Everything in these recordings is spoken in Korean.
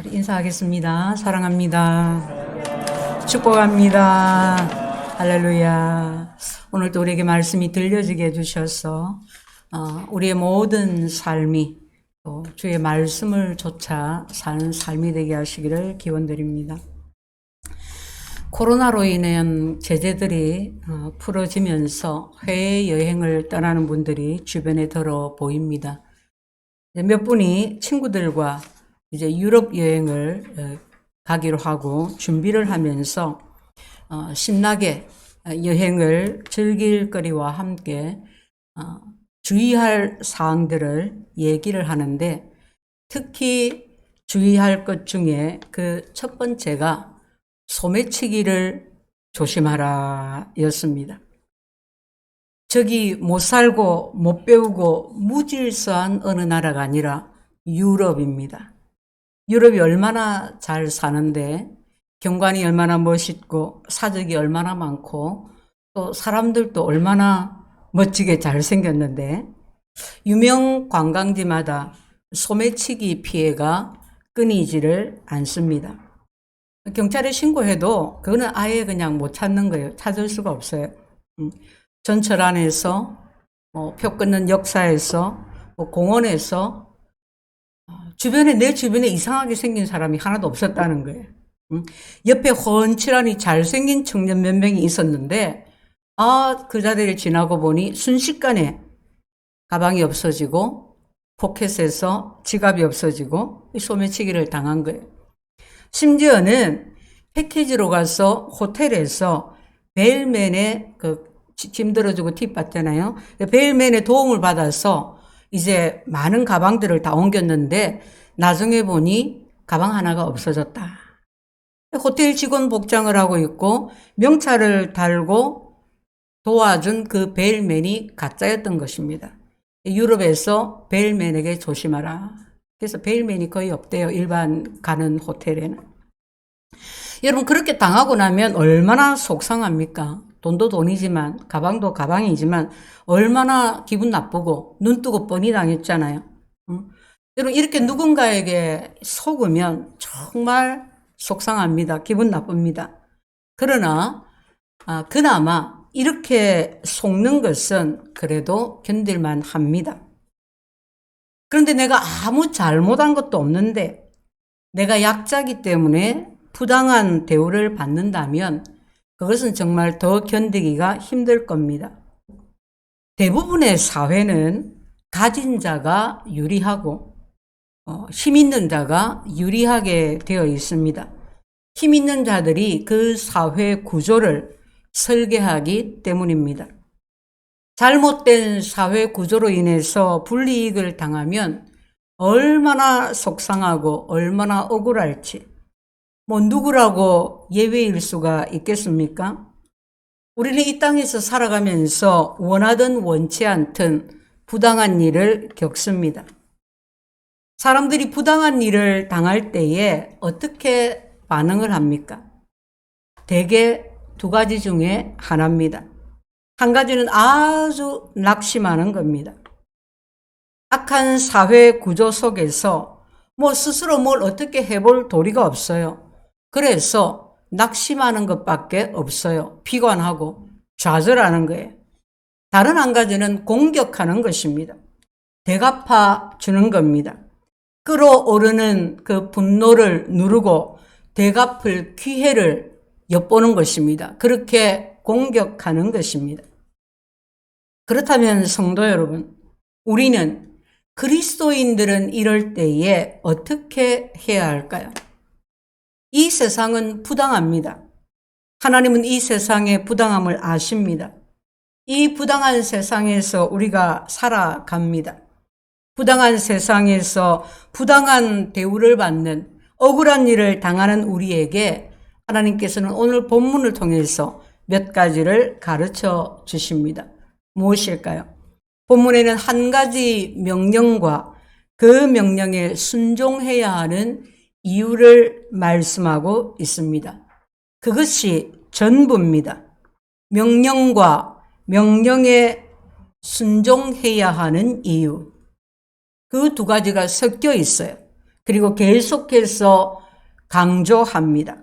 자, 우리 인사하겠습니다. 사랑합니다. 축복합니다. 할렐루야. 오늘도 우리에게 말씀이 들려지게 해주셔서 우리의 모든 삶이 또 주의 말씀을 좇아 사는 삶이 되게 하시기를 기원드립니다. 코로나로 인한 제재들이 풀어지면서 해외여행을 떠나는 분들이 주변에 더러 보입니다. 몇 분이 친구들과 이제 유럽 여행을 가기로 하고 준비를 하면서 신나게 여행을 즐길 거리와 함께 주의할 사항들을 얘기를 하는데, 특히 주의할 것 중에 그 첫 번째가 소매치기를 조심하라 였습니다. 저기 못 살고 못 배우고 무질서한 어느 나라가 아니라 유럽입니다. 유럽이 얼마나 잘 사는데 경관이 얼마나 멋있고 사적이 얼마나 많고 또 사람들도 얼마나 멋지게 잘생겼는데 유명 관광지마다 소매치기 피해가 끊이지를 않습니다. 경찰에 신고해도 그거는 아예 그냥 못 찾는 거예요. 찾을 수가 없어요. 전철 안에서, 표 끊는 역사에서, 공원에서 내 주변에 이상하게 생긴 사람이 하나도 없었다는 거예요. 옆에 훤칠하니 잘생긴 청년 몇 명이 있었는데 그 자리를 지나고 보니 순식간에 가방이 없어지고 포켓에서 지갑이 없어지고 소매치기를 당한 거예요. 심지어는 패키지로 가서 호텔에서 베일맨의 짐 들어주고 팁 받잖아요. 베일맨의 도움을 받아서 이제 많은 가방들을 다 옮겼는데 나중에 보니 가방 하나가 없어졌다. 호텔 직원 복장을 하고 있고 명찰을 달고 도와준 그 베일맨이 가짜였던 것입니다. 유럽에서 베일맨에게 조심하라. 그래서 베일맨이 거의 없대요. 일반 가는 호텔에는. 여러분, 그렇게 당하고 나면 얼마나 속상합니까? 돈도 돈이지만 가방도 가방이지만 얼마나 기분 나쁘고 눈 뜨고 뻔히 당했잖아요. 여러분, 이렇게 누군가에게 속으면 정말 속상합니다. 기분 나쁩니다. 그러나 그나마 이렇게 속는 것은 그래도 견딜만 합니다. 그런데 내가 아무 잘못한 것도 없는데 내가 약자이기 때문에 부당한 대우를 받는다면 그것은 정말 더 견디기가 힘들 겁니다. 대부분의 사회는 가진 자가 유리하고 힘 있는 자가 유리하게 되어 있습니다. 힘 있는 자들이 그 사회 구조를 설계하기 때문입니다. 잘못된 사회 구조로 인해서 불이익을 당하면 얼마나 속상하고 얼마나 억울할지 누구라고 예외일 수가 있겠습니까? 우리는 이 땅에서 살아가면서 원하든 원치 않든 부당한 일을 겪습니다. 사람들이 부당한 일을 당할 때에 어떻게 반응을 합니까? 대개 두 가지 중에 하나입니다. 한 가지는 아주 낙심하는 겁니다. 악한 사회 구조 속에서 스스로 뭘 어떻게 해볼 도리가 없어요. 그래서 낙심하는 것밖에 없어요. 비관하고 좌절하는 거예요. 다른 한 가지는 공격하는 것입니다. 대갚아 주는 겁니다. 끌어오르는 그 분노를 누르고 대갚을 기회를 엿보는 것입니다. 그렇게 공격하는 것입니다. 그렇다면 성도 여러분, 우리는 그리스도인들은 이럴 때에 어떻게 해야 할까요? 이 세상은 부당합니다. 하나님은 이 세상의 부당함을 아십니다. 이 부당한 세상에서 우리가 살아갑니다. 부당한 세상에서 부당한 대우를 받는 억울한 일을 당하는 우리에게 하나님께서는 오늘 본문을 통해서 몇 가지를 가르쳐 주십니다. 무엇일까요? 본문에는 한 가지 명령과 그 명령에 순종해야 하는 이유를 말씀하고 있습니다. 그것이 전부입니다. 명령과 명령에 순종해야 하는 이유. 그 두 가지가 섞여 있어요. 그리고 계속해서 강조합니다.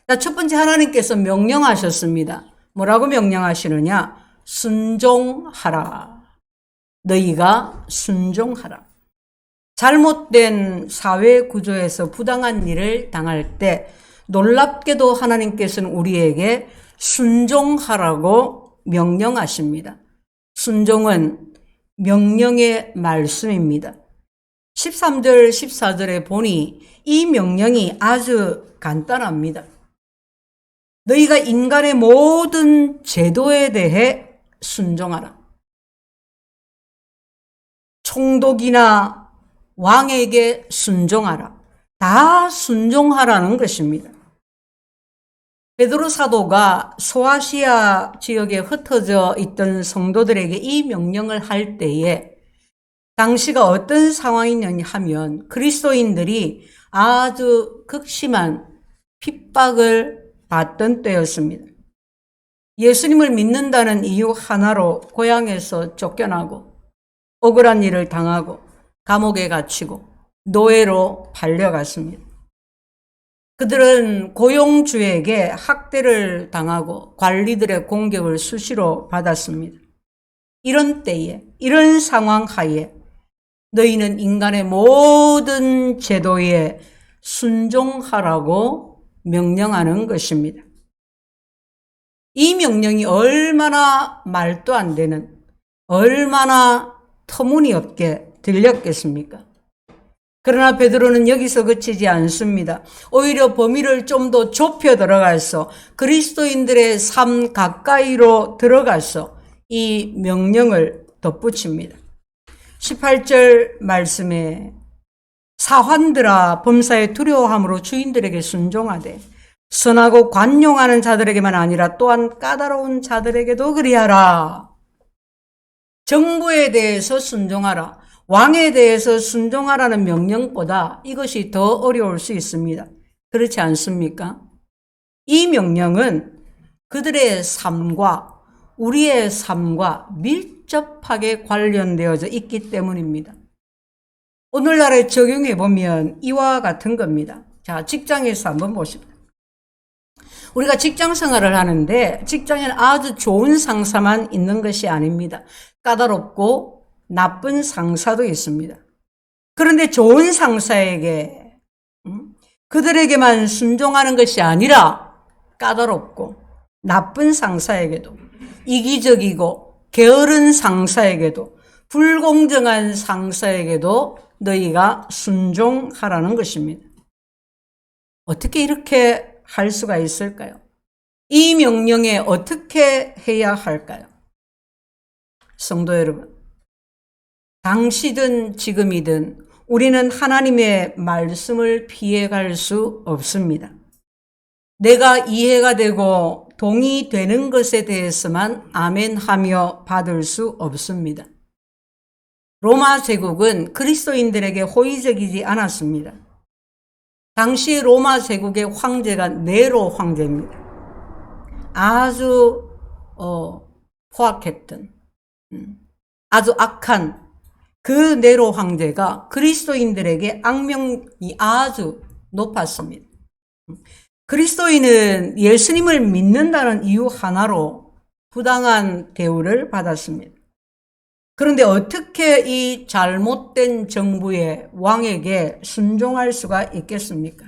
자, 첫 번째, 하나님께서 명령하셨습니다. 뭐라고 명령하시느냐? 순종하라. 너희가 순종하라. 잘못된 사회 구조에서 부당한 일을 당할 때 놀랍게도 하나님께서는 우리에게 순종하라고 명령하십니다. 순종은 명령의 말씀입니다. 13절, 14절에 보니 이 명령이 아주 간단합니다. 너희가 인간의 모든 제도에 대해 순종하라. 총독이나 왕에게 순종하라. 다 순종하라는 것입니다. 베드로 사도가 소아시아 지역에 흩어져 있던 성도들에게 이 명령을 할 때에 당시가 어떤 상황이냐 하면 그리스도인들이 아주 극심한 핍박을 받던 때였습니다. 예수님을 믿는다는 이유 하나로 고향에서 쫓겨나고 억울한 일을 당하고 감옥에 갇히고 노예로 팔려갔습니다. 그들은 고용주에게 학대를 당하고 관리들의 공격을 수시로 받았습니다. 이런 때에, 이런 상황 하에 너희는 인간의 모든 제도에 순종하라고 명령하는 것입니다. 이 명령이 얼마나 말도 안 되는, 얼마나 터무니없게 들렸겠습니까? 그러나 베드로는 여기서 그치지 않습니다. 오히려 범위를 좀 더 좁혀 들어가서 그리스도인들의 삶 가까이로 들어가서 이 명령을 덧붙입니다. 18절 말씀에 사환들아 범사에 두려워함으로 주인들에게 순종하되 선하고 관용하는 자들에게만 아니라 또한 까다로운 자들에게도 그리하라. 정부에 대해서 순종하라. 왕에 대해서 순종하라는 명령보다 이것이 더 어려울 수 있습니다. 그렇지 않습니까? 이 명령은 그들의 삶과 우리의 삶과 밀접하게 관련되어져 있기 때문입니다. 오늘날에 적용해 보면 이와 같은 겁니다. 자, 직장에서 한번 보십시오. 우리가 직장 생활을 하는데 직장에는 아주 좋은 상사만 있는 것이 아닙니다. 까다롭고 나쁜 상사도 있습니다. 그런데 좋은 상사에게 그들에게만 순종하는 것이 아니라 까다롭고 나쁜 상사에게도 이기적이고 게으른 상사에게도 불공정한 상사에게도 너희가 순종하라는 것입니다. 어떻게 이렇게 할 수가 있을까요? 이 명령에 어떻게 해야 할까요? 성도 여러분, 당시든 지금이든 우리는 하나님의 말씀을 피해갈 수 없습니다. 내가 이해가 되고 동의되는 것에 대해서만 아멘하며 받을 수 없습니다. 로마 제국은 그리스도인들에게 호의적이지 않았습니다. 당시 로마 제국의 황제가 네로 황제입니다. 아주 포악했던 아주 악한 그 네로 황제가 그리스도인들에게 악명이 아주 높았습니다. 그리스도인은 예수님을 믿는다는 이유 하나로 부당한 대우를 받았습니다. 그런데 어떻게 이 잘못된 정부의 왕에게 순종할 수가 있겠습니까?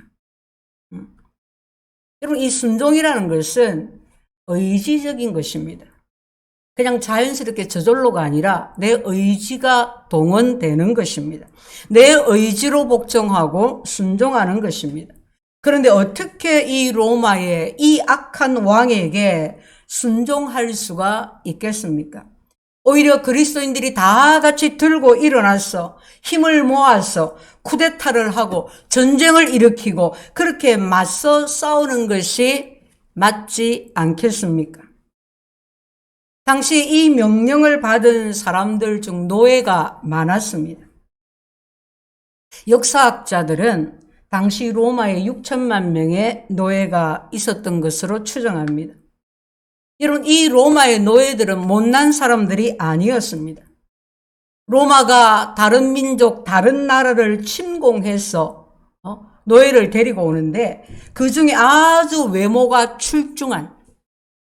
여러분, 이 순종이라는 것은 의지적인 것입니다. 그냥 자연스럽게 저절로가 아니라 내 의지가 동원되는 것입니다. 내 의지로 복종하고 순종하는 것입니다. 그런데 어떻게 이 로마의 이 악한 왕에게 순종할 수가 있겠습니까? 오히려 그리스도인들이 다 같이 들고 일어나서 힘을 모아서 쿠데타를 하고 전쟁을 일으키고 그렇게 맞서 싸우는 것이 맞지 않겠습니까? 당시 이 명령을 받은 사람들 중 노예가 많았습니다. 역사학자들은 당시 로마에 6천만 명의 노예가 있었던 것으로 추정합니다. 여러분, 이 로마의 노예들은 못난 사람들이 아니었습니다. 로마가 다른 민족, 다른 나라를 침공해서 노예를 데리고 오는데 그 중에 아주 외모가 출중한,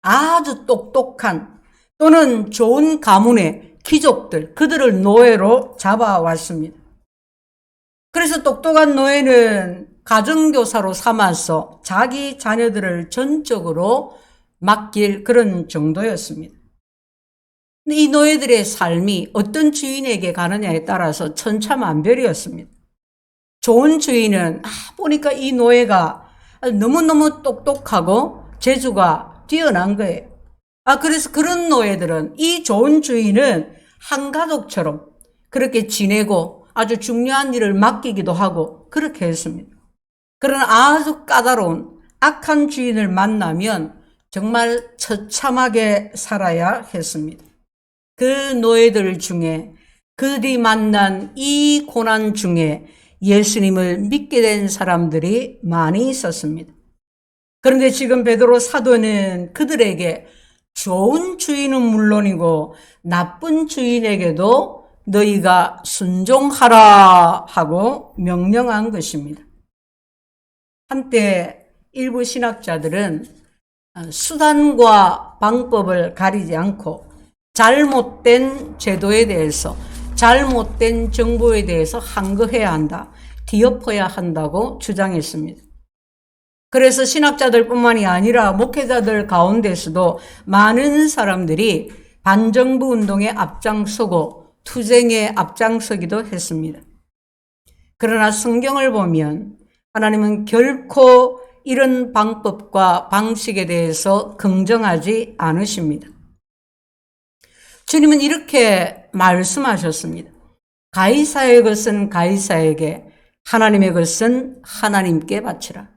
아주 똑똑한 또는 좋은 가문의 귀족들, 그들을 노예로 잡아왔습니다. 그래서 똑똑한 노예는 가정교사로 삼아서 자기 자녀들을 전적으로 맡길 그런 정도였습니다. 이 노예들의 삶이 어떤 주인에게 가느냐에 따라서 천차만별이었습니다. 좋은 주인은 보니까 이 노예가 너무너무 똑똑하고 재주가 뛰어난 거예요. 그래서 그런 노예들은 이 좋은 주인은 한 가족처럼 그렇게 지내고 아주 중요한 일을 맡기기도 하고 그렇게 했습니다. 그러나 아주 까다로운 악한 주인을 만나면 정말 처참하게 살아야 했습니다. 그 노예들 중에 그들이 만난 이 고난 중에 예수님을 믿게 된 사람들이 많이 있었습니다. 그런데 지금 베드로 사도는 그들에게 좋은 주인은 물론이고 나쁜 주인에게도 너희가 순종하라 하고 명령한 것입니다. 한때 일부 신학자들은 수단과 방법을 가리지 않고 잘못된 제도에 대해서, 잘못된 정부에 대해서 항거해야 한다, 뒤엎어야 한다고 주장했습니다. 그래서 신학자들뿐만이 아니라 목회자들 가운데서도 많은 사람들이 반정부 운동에 앞장서고 투쟁에 앞장서기도 했습니다. 그러나 성경을 보면 하나님은 결코 이런 방법과 방식에 대해서 긍정하지 않으십니다. 주님은 이렇게 말씀하셨습니다. 가이사의 것은 가이사에게, 하나님의 것은 하나님께 바치라.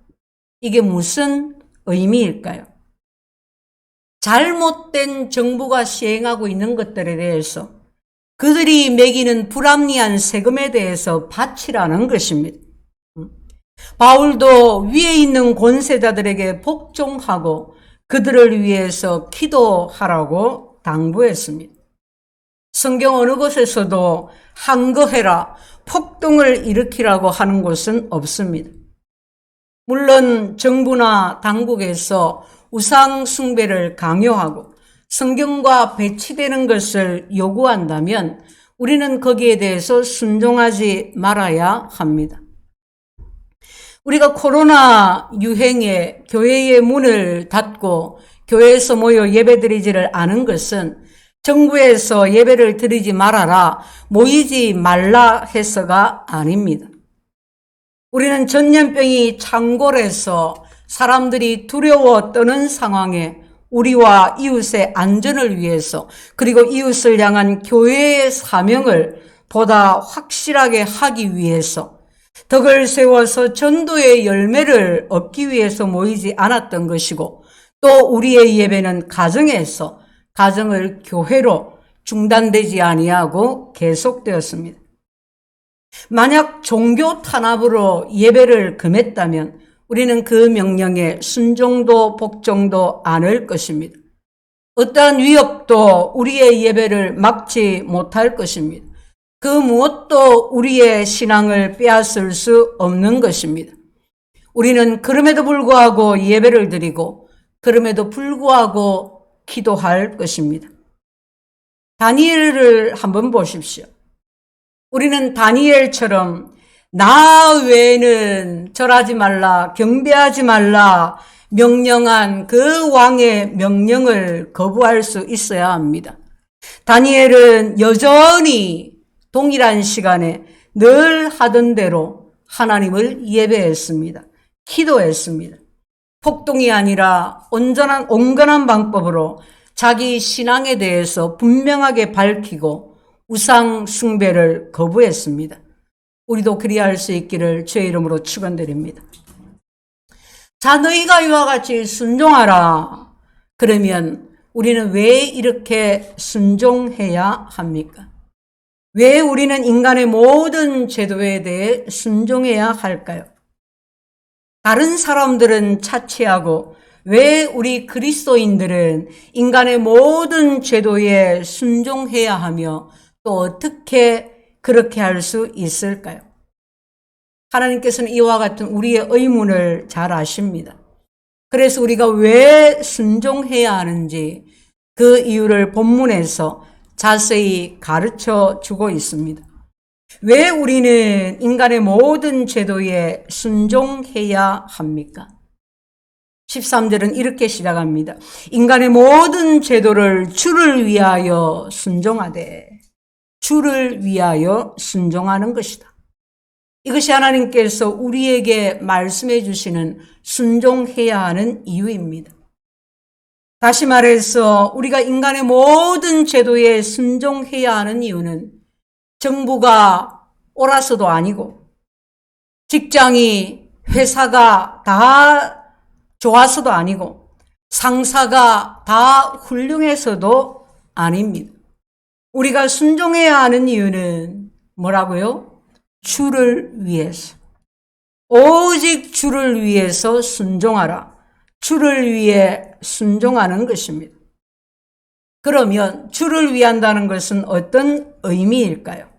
이게 무슨 의미일까요? 잘못된 정부가 시행하고 있는 것들에 대해서 그들이 매기는 불합리한 세금에 대해서 바치라는 것입니다. 바울도 위에 있는 권세자들에게 복종하고 그들을 위해서 기도하라고 당부했습니다. 성경 어느 곳에서도 항거해라, 폭동을 일으키라고 하는 곳은 없습니다. 물론 정부나 당국에서 우상 숭배를 강요하고 성경과 배치되는 것을 요구한다면 우리는 거기에 대해서 순종하지 말아야 합니다. 우리가 코로나 유행에 교회의 문을 닫고 교회에서 모여 예배드리지를 않은 것은 정부에서 예배를 드리지 말아라, 모이지 말라 해서가 아닙니다. 우리는 전염병이 창궐해서 사람들이 두려워 떠는 상황에 우리와 이웃의 안전을 위해서, 그리고 이웃을 향한 교회의 사명을 보다 확실하게 하기 위해서, 덕을 세워서 전도의 열매를 얻기 위해서 모이지 않았던 것이고, 또 우리의 예배는 가정에서, 가정을 교회로 중단되지 아니하고 계속되었습니다. 만약 종교 탄압으로 예배를 금했다면 우리는 그 명령에 순종도 복종도 않을 것입니다. 어떠한 위협도 우리의 예배를 막지 못할 것입니다. 그 무엇도 우리의 신앙을 빼앗을 수 없는 것입니다. 우리는 그럼에도 불구하고 예배를 드리고 그럼에도 불구하고 기도할 것입니다. 다니엘을 한번 보십시오. 우리는 다니엘처럼 나 외에는 절하지 말라, 경배하지 말라 명령한 그 왕의 명령을 거부할 수 있어야 합니다. 다니엘은 여전히 동일한 시간에 늘 하던 대로 하나님을 예배했습니다. 기도했습니다. 폭동이 아니라 온건한 방법으로 자기 신앙에 대해서 분명하게 밝히고 우상 숭배를 거부했습니다. 우리도 그리할 수 있기를 주의 이름으로 축원드립니다. 자, 너희가 이와 같이 순종하라. 그러면 우리는 왜 이렇게 순종해야 합니까? 왜 우리는 인간의 모든 제도에 대해 순종해야 할까요? 다른 사람들은 차치하고 왜 우리 그리스도인들은 인간의 모든 제도에 순종해야 하며 또 어떻게 그렇게 할 수 있을까요? 하나님께서는 이와 같은 우리의 의문을 잘 아십니다. 그래서 우리가 왜 순종해야 하는지 그 이유를 본문에서 자세히 가르쳐 주고 있습니다. 왜 우리는 인간의 모든 제도에 순종해야 합니까? 13절은 이렇게 시작합니다. 인간의 모든 제도를 주를 위하여 순종하되 주를 위하여 순종하는 것이다. 이것이 하나님께서 우리에게 말씀해 주시는 순종해야 하는 이유입니다. 다시 말해서 우리가 인간의 모든 제도에 순종해야 하는 이유는 정부가 옳아서도 아니고 직장이 회사가 다 좋아서도 아니고 상사가 다 훌륭해서도 아닙니다. 우리가 순종해야 하는 이유는 뭐라고요? 주를 위해서. 오직 주를 위해서 순종하라. 주를 위해 순종하는 것입니다. 그러면 주를 위한다는 것은 어떤 의미일까요?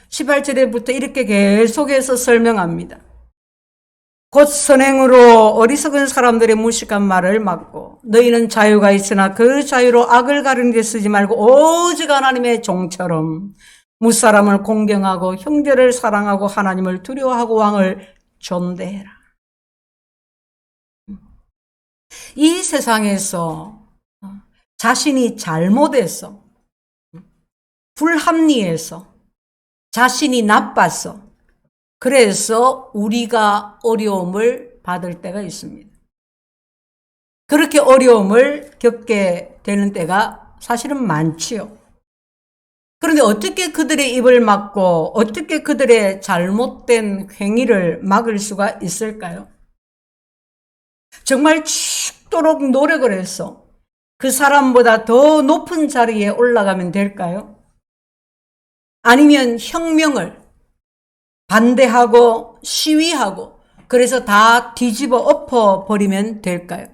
18절에부터 이렇게 계속해서 설명합니다. 곧 선행으로 어리석은 사람들의 무식한 말을 막고 너희는 자유가 있으나 그 자유로 악을 가르는 데 쓰지 말고 오직 하나님의 종처럼 무사람을 공경하고 형제를 사랑하고 하나님을 두려워하고 왕을 존대해라. 이 세상에서 자신이 잘못해서 불합리해서 자신이 나빠서 그래서 우리가 어려움을 받을 때가 있습니다. 그렇게 어려움을 겪게 되는 때가 사실은 많지요. 그런데 어떻게 그들의 입을 막고 어떻게 그들의 잘못된 행위를 막을 수가 있을까요? 정말 죽도록 노력을 해서 그 사람보다 더 높은 자리에 올라가면 될까요? 아니면 혁명을 반대하고 시위하고 그래서 다 뒤집어 엎어버리면 될까요?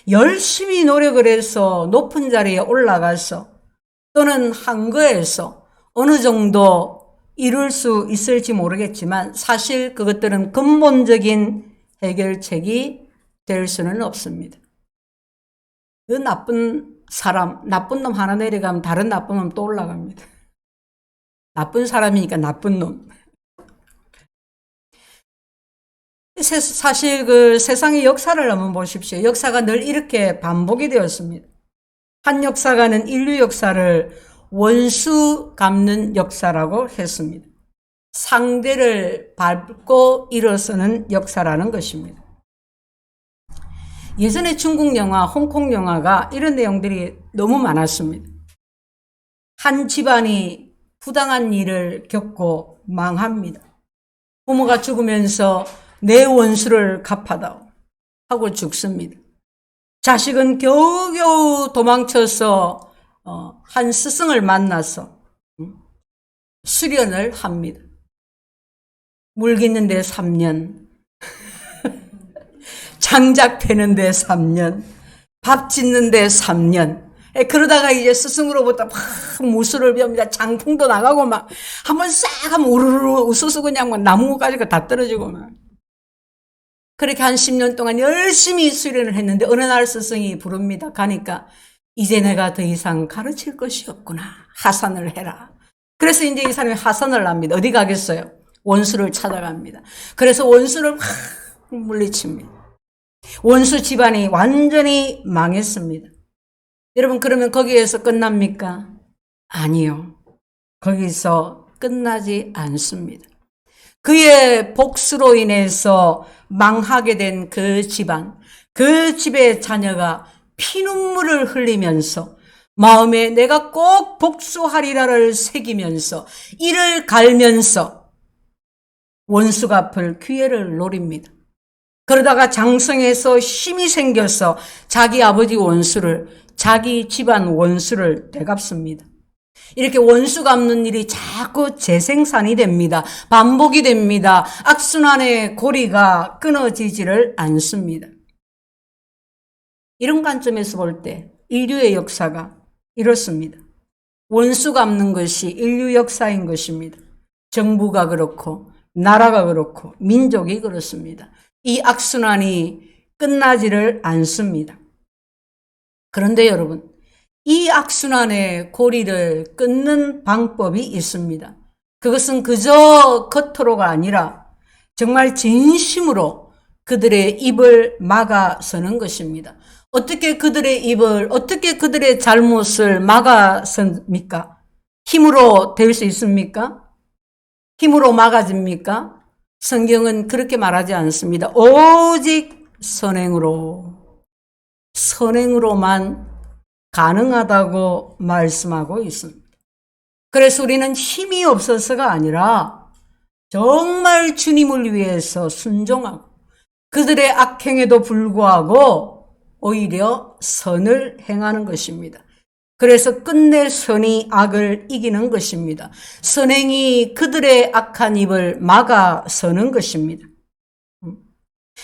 열심히 노력을 해서 높은 자리에 올라가서 또는 한거에서 어느 정도 이룰 수 있을지 모르겠지만 사실 그것들은 근본적인 해결책이 될 수는 없습니다. 그 나쁜 사람, 나쁜 놈 하나 내려가면 다른 나쁜 놈 또 올라갑니다. 나쁜 사람이니까 나쁜 놈. 사실 그 세상의 역사를 한번 보십시오. 역사가 늘 이렇게 반복이 되었습니다. 한 역사가는 인류 역사를 원수 갚는 역사라고 했습니다. 상대를 밟고 일어서는 역사라는 것입니다. 예전에 중국 영화, 홍콩 영화가 이런 내용들이 너무 많았습니다. 한 집안이 부당한 일을 겪고 망합니다. 부모가 죽으면서 내 원수를 갚아다오 하고 죽습니다. 자식은 겨우겨우 도망쳐서 한 스승을 만나서 수련을 합니다. 물 깃는데 3년, 장작 패는데 3년, 밥 짓는데 3년. 그러다가 이제 스승으로부터 막 무술을 배웁니다. 장풍도 나가고 막 한번 싹 하면 우르르 우수수 그냥 막 나무가지가 다 떨어지고 막. 그렇게 한 10년 동안 열심히 수련을 했는데 어느 날 스승이 부릅니다. 가니까 이제 내가 더 이상 가르칠 것이 없구나. 하산을 해라. 그래서 이제 이 사람이 하산을 합니다. 어디 가겠어요? 원수를 찾아갑니다. 그래서 원수를 막 물리칩니다. 원수 집안이 완전히 망했습니다. 여러분 그러면 거기에서 끝납니까? 아니요. 거기서 끝나지 않습니다. 그의 복수로 인해서 망하게 된 그 집안, 그 집의 자녀가 피눈물을 흘리면서 마음에 내가 꼭 복수하리라를 새기면서 이를 갈면서 원수 갚을 기회를 노립니다. 그러다가 장성해서 힘이 생겨서 자기 아버지 원수를, 자기 집안 원수를 되갚습니다. 이렇게 원수 갚는 일이 자꾸 재생산이 됩니다. 반복이 됩니다. 악순환의 고리가 끊어지지를 않습니다. 이런 관점에서 볼 때 인류의 역사가 이렇습니다. 원수 갚는 것이 인류 역사인 것입니다. 정부가 그렇고 나라가 그렇고 민족이 그렇습니다. 이 악순환이 끝나지를 않습니다. 그런데 여러분, 이 악순환의 고리를 끊는 방법이 있습니다. 그것은 그저 겉으로가 아니라 정말 진심으로 그들의 입을 막아서는 것입니다. 어떻게 그들의 잘못을 막아섭니까? 힘으로 될 수 있습니까? 힘으로 막아집니까? 성경은 그렇게 말하지 않습니다. 오직 선행으로만 가능하다고 말씀하고 있습니다. 그래서 우리는 힘이 없어서가 아니라 정말 주님을 위해서 순종하고 그들의 악행에도 불구하고 오히려 선을 행하는 것입니다. 그래서 끝내 선이 악을 이기는 것입니다. 선행이 그들의 악한 입을 막아서는 것입니다.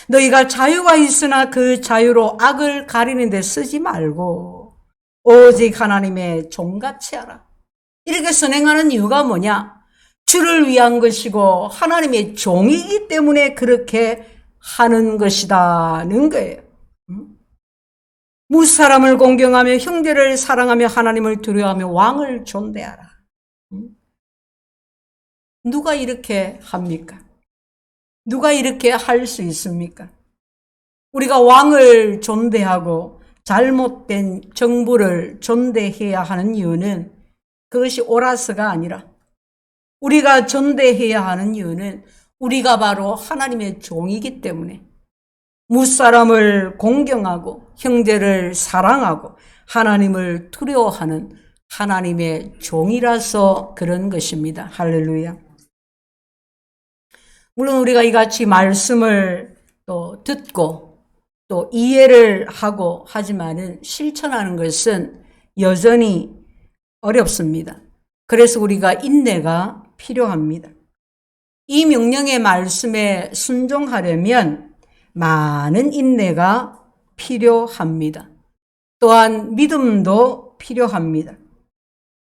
너희가 자유가 있으나 그 자유로 악을 가리는 데 쓰지 말고 오직 하나님의 종같이 하라. 이렇게 선행하는 이유가 뭐냐? 주를 위한 것이고 하나님의 종이기 때문에 그렇게 하는 것이다는 거예요. 무사람을 공경하며 형제를 사랑하며 하나님을 두려워하며 왕을 존대하라. 누가 이렇게 합니까? 누가 이렇게 할 수 있습니까? 우리가 왕을 존대하고 잘못된 정부를 존대해야 하는 이유는 그것이 옳아서가 아니라 우리가 존대해야 하는 이유는 우리가 바로 하나님의 종이기 때문에 무사람을 공경하고 형제를 사랑하고 하나님을 두려워하는 하나님의 종이라서 그런 것입니다. 할렐루야. 물론 우리가 이같이 말씀을 또 듣고 또 이해를 하고 하지만은 실천하는 것은 여전히 어렵습니다. 그래서 우리가 인내가 필요합니다. 이 명령의 말씀에 순종하려면 많은 인내가 필요합니다. 또한 믿음도 필요합니다.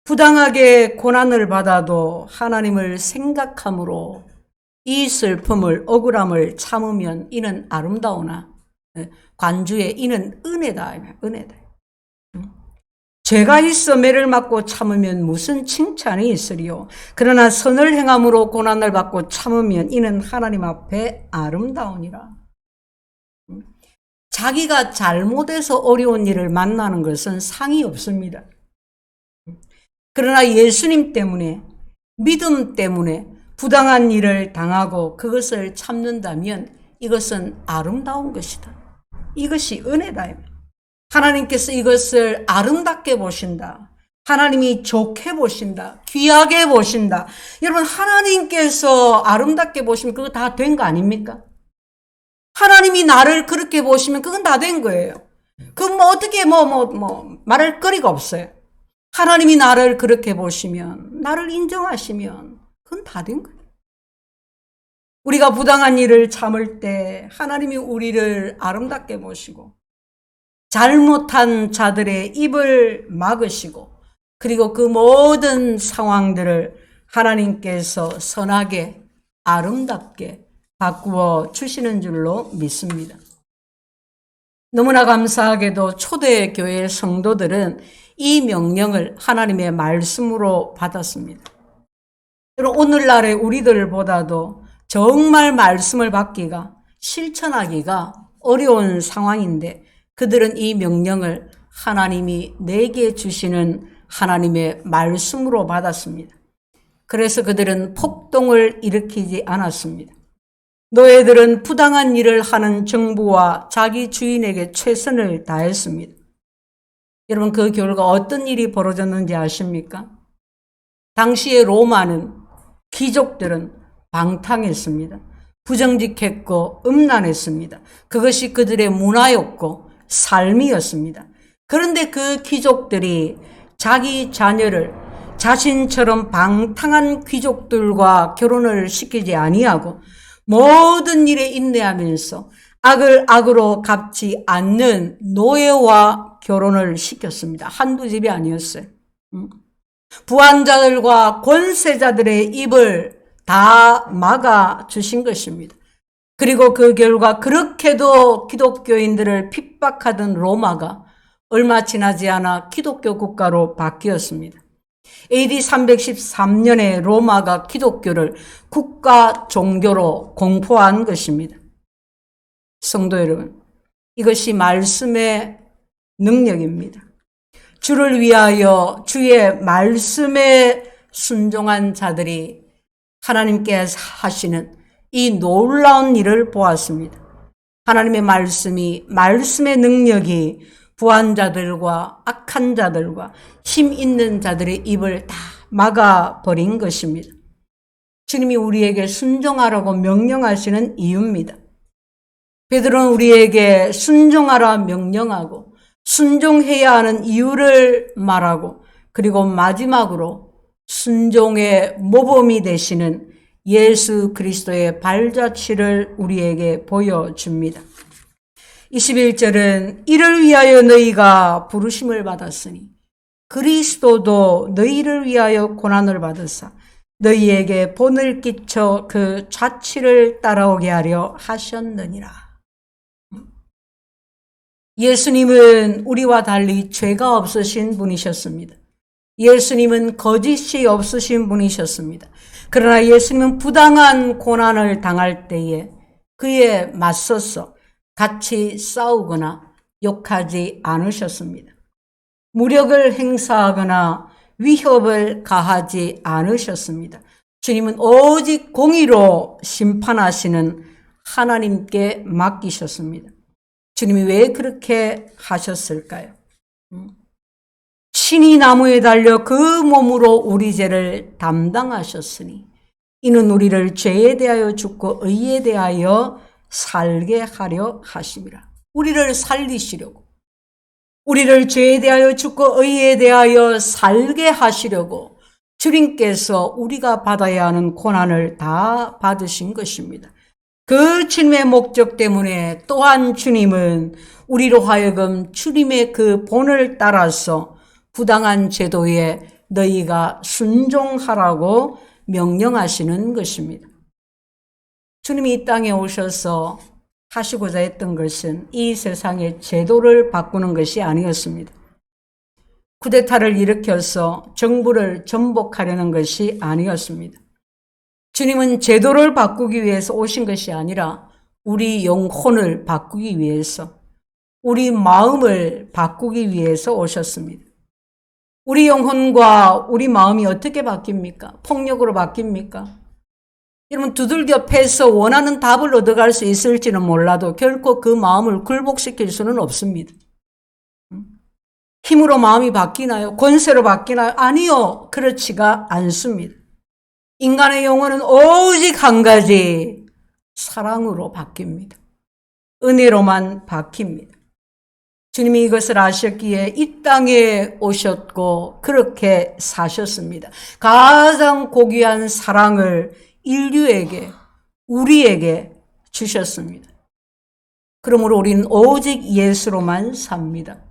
부당하게 고난을 받아도 하나님을 생각함으로 이 슬픔을 억울함을 참으면 이는 아름다우나 관주에 이는 은혜다. 죄가 있어 매를 맞고 참으면 무슨 칭찬이 있으리요. 그러나 선을 행함으로 고난을 받고 참으면 이는 하나님 앞에 아름다우니라. 자기가 잘못해서 어려운 일을 만나는 것은 상이 없습니다. 그러나 예수님 때문에 믿음 때문에 부당한 일을 당하고 그것을 참는다면 이것은 아름다운 것이다. 이것이 은혜다. 하나님께서 이것을 아름답게 보신다. 하나님이 좋게 보신다. 귀하게 보신다. 여러분, 하나님께서 아름답게 보시면 그거 다 된 거 아닙니까? 하나님이 나를 그렇게 보시면 그건 다 된 거예요. 그건 어떻게 말할 거리가 없어요. 하나님이 나를 그렇게 보시면, 나를 인정하시면 그건 다 된 거예요. 우리가 부당한 일을 참을 때 하나님이 우리를 아름답게 보시고 잘못한 자들의 입을 막으시고 그리고 그 모든 상황들을 하나님께서 선하게 아름답게 바꾸어 주시는 줄로 믿습니다. 너무나 감사하게도 초대교회 성도들은 이 명령을 하나님의 말씀으로 받았습니다. 여러분, 오늘날의 우리들보다도 정말 말씀을 받기가, 실천하기가 어려운 상황인데 그들은 이 명령을 하나님이 내게 주시는 하나님의 말씀으로 받았습니다. 그래서 그들은 폭동을 일으키지 않았습니다. 노예들은 부당한 일을 하는 정부와 자기 주인에게 최선을 다했습니다. 여러분, 그 결과 어떤 일이 벌어졌는지 아십니까? 당시의 로마는 귀족들은 방탕했습니다. 부정직했고 음란했습니다. 그것이 그들의 문화였고 삶이었습니다. 그런데 그 귀족들이 자기 자녀를 자신처럼 방탕한 귀족들과 결혼을 시키지 아니하고 모든 일에 인내하면서 악을 악으로 갚지 않는 노예와 결혼을 시켰습니다. 한두 집이 아니었어요. 부한자들과 권세자들의 입을 다 막아 주신 것입니다. 그리고 그 결과 그렇게도 기독교인들을 핍박하던 로마가 얼마 지나지 않아 기독교 국가로 바뀌었습니다. AD 313년에 로마가 기독교를 국가 종교로 공포한 것입니다. 성도 여러분, 이것이 말씀의 능력입니다. 주를 위하여 주의 말씀에 순종한 자들이 하나님께 하시는 이 놀라운 일을 보았습니다. 하나님의 말씀이, 말씀의 능력이 부한 자들과 악한 자들과 힘 있는 자들의 입을 다 막아버린 것입니다. 주님이 우리에게 순종하라고 명령하시는 이유입니다. 베드로는 우리에게 순종하라 명령하고 순종해야 하는 이유를 말하고, 그리고 마지막으로 순종의 모범이 되시는 예수 그리스도의 발자취를 우리에게 보여줍니다. 21절은 이를 위하여 너희가 부르심을 받았으니 그리스도도 너희를 위하여 고난을 받으사 너희에게 본을 끼쳐 그 자취를 따라오게 하려 하셨느니라. 예수님은 우리와 달리 죄가 없으신 분이셨습니다. 예수님은 거짓이 없으신 분이셨습니다. 그러나 예수님은 부당한 고난을 당할 때에 그에 맞서서 같이 싸우거나 욕하지 않으셨습니다. 무력을 행사하거나 위협을 가하지 않으셨습니다. 주님은 오직 공의로 심판하시는 하나님께 맡기셨습니다. 주님이 왜 그렇게 하셨을까요? 친히 나무에 달려 그 몸으로 우리 죄를 담당하셨으니 이는 우리를 죄에 대하여 죽고 의에 대하여 살게 하려 하심이라. 우리를 살리시려고, 우리를 죄에 대하여 죽고 의에 대하여 살게 하시려고 주님께서 우리가 받아야 하는 고난을 다 받으신 것입니다. 그 주님의 목적 때문에 또한 주님은 우리로 하여금 주님의 그 본을 따라서 부당한 제도에 너희가 순종하라고 명령하시는 것입니다. 주님이 이 땅에 오셔서 하시고자 했던 것은 이 세상의 제도를 바꾸는 것이 아니었습니다. 쿠데타를 일으켜서 정부를 전복하려는 것이 아니었습니다. 주님은 제도를 바꾸기 위해서 오신 것이 아니라 우리 영혼을 바꾸기 위해서, 우리 마음을 바꾸기 위해서 오셨습니다. 우리 영혼과 우리 마음이 어떻게 바뀝니까? 폭력으로 바뀝니까? 여러분, 두들겨 패서 원하는 답을 얻어갈 수 있을지는 몰라도 결코 그 마음을 굴복시킬 수는 없습니다. 힘으로 마음이 바뀌나요? 권세로 바뀌나요? 아니요, 그렇지가 않습니다. 인간의 영혼은 오직 한 가지, 사랑으로 바뀝니다. 은혜로만 바뀝니다. 주님이 이것을 아셨기에 이 땅에 오셨고 그렇게 사셨습니다. 가장 고귀한 사랑을 인류에게, 우리에게 주셨습니다. 그러므로 우리는 오직 예수로만 삽니다.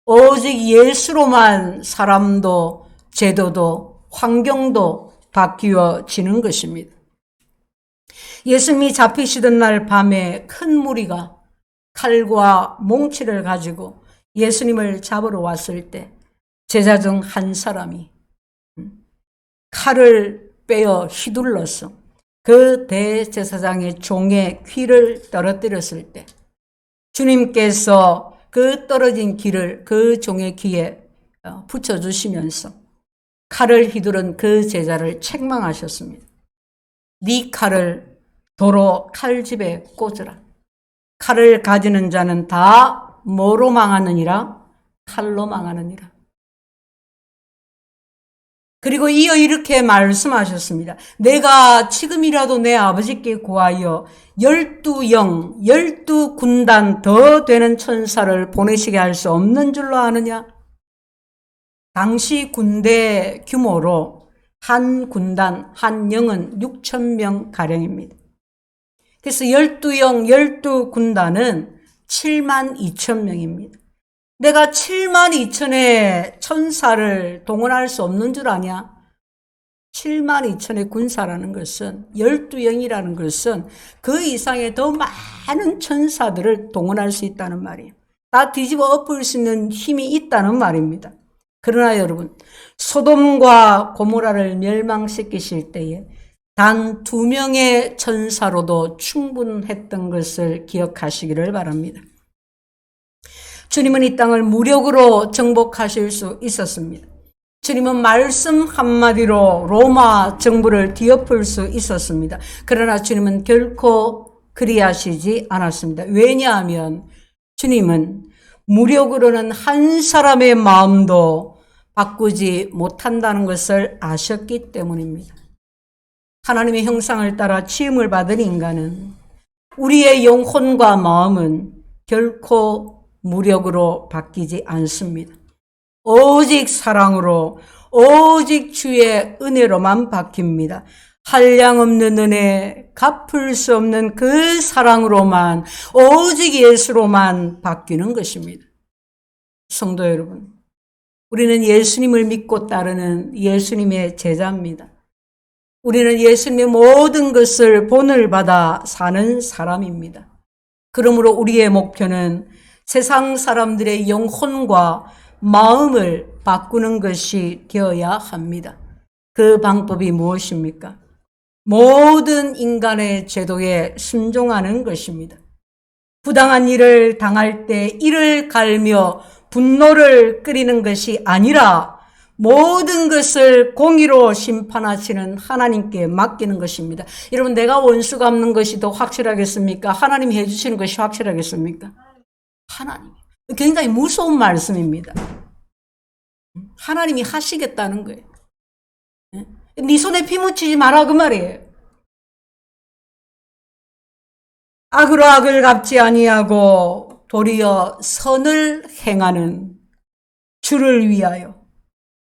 오직 예수로만 사람도 제도도 환경도 바뀌어지는 것입니다. 예수님이 잡히시던 날 밤에 큰 무리가 칼과 몽치를 가지고 예수님을 잡으러 왔을 때 제자 중 한 사람이 칼을 빼어 휘둘러서 그 대제사장의 종의 귀를 떨어뜨렸을 때 주님께서 그 떨어진 귀를 그 종의 귀에 붙여주시면서 칼을 휘두른 그 제자를 책망하셨습니다. 네 칼을 도로 칼집에 꽂으라. 칼을 가지는 자는 다 뭐로 망하느니라? 칼로 망하느니라. 그리고 이어 이렇게 말씀하셨습니다. 내가 지금이라도 내 아버지께 구하여 12영, 12군단 더 되는 천사를 보내시게 할 수 없는 줄로 아느냐? 당시 군대 규모로 한 군단, 한 영은 6,000명 가량입니다. 그래서 12영, 12군단은 72,000명입니다. 내가 7만 2천의 천사를 동원할 수 없는 줄 아냐? 7만 2천의 군사라는 것은 12영이라는 것은 그 이상의 더 많은 천사들을 동원할 수 있다는 말이에요. 다 뒤집어 엎을 수 있는 힘이 있다는 말입니다. 그러나 여러분, 소돔과 고모라를 멸망시키실 때에 단 2명의 천사로도 충분했던 것을 기억하시기를 바랍니다. 주님은 이 땅을 무력으로 정복하실 수 있었습니다. 주님은 말씀 한마디로 로마 정부를 뒤엎을 수 있었습니다. 그러나 주님은 결코 그리하시지 않았습니다. 왜냐하면 주님은 무력으로는 한 사람의 마음도 바꾸지 못한다는 것을 아셨기 때문입니다. 하나님의 형상을 따라 지음을 받은 인간은 우리의 영혼과 마음은 결코 무력으로 바뀌지 않습니다. 오직 사랑으로, 오직 주의 은혜로만 바뀝니다. 한량없는 은혜, 갚을 수 없는 그 사랑으로만, 오직 예수로만 바뀌는 것입니다. 성도 여러분, 우리는 예수님을 믿고 따르는 예수님의 제자입니다. 우리는 예수님의 모든 것을 본을 받아 사는 사람입니다. 그러므로 우리의 목표는 세상 사람들의 영혼과 마음을 바꾸는 것이 되어야 합니다. 그 방법이 무엇입니까? 모든 인간의 제도에 순종하는 것입니다. 부당한 일을 당할 때 이를 갈며 분노를 끓이는 것이 아니라 모든 것을 공의로 심판하시는 하나님께 맡기는 것입니다. 여러분, 내가 원수 갚는 것이 더 확실하겠습니까? 하나님이 해주시는 것이 확실하겠습니까? 하나님. 굉장히 무서운 말씀입니다. 하나님이 하시겠다는 거예요. 네 손에 피 묻히지 마라 그 말이에요. 악으로 악을 갚지 아니하고 도리어 선을 행하는 주를 위하여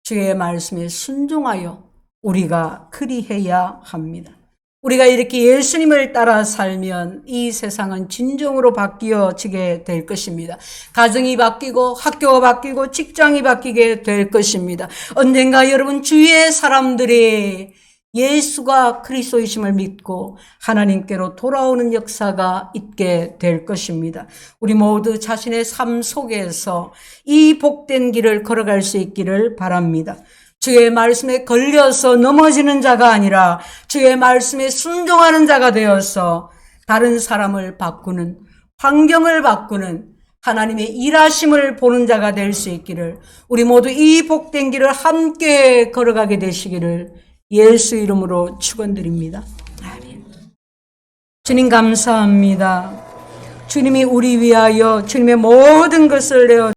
주의 말씀에 순종하여 우리가 그리해야 합니다. 우리가 이렇게 예수님을 따라 살면 이 세상은 진정으로 바뀌어지게 될 것입니다. 가정이 바뀌고 학교가 바뀌고 직장이 바뀌게 될 것입니다. 언젠가 여러분 주위의 사람들이 예수가 그리스도이심을 믿고 하나님께로 돌아오는 역사가 있게 될 것입니다. 우리 모두 자신의 삶 속에서 이 복된 길을 걸어갈 수 있기를 바랍니다. 주의 말씀에 걸려서 넘어지는 자가 아니라 주의 말씀에 순종하는 자가 되어서 다른 사람을 바꾸는, 환경을 바꾸는 하나님의 일하심을 보는 자가 될 수 있기를, 우리 모두 이 복된 길을 함께 걸어가게 되시기를 예수 이름으로 축원드립니다. 아멘. 주님 감사합니다. 주님이 우리 위하여 주님의 모든 것을 내어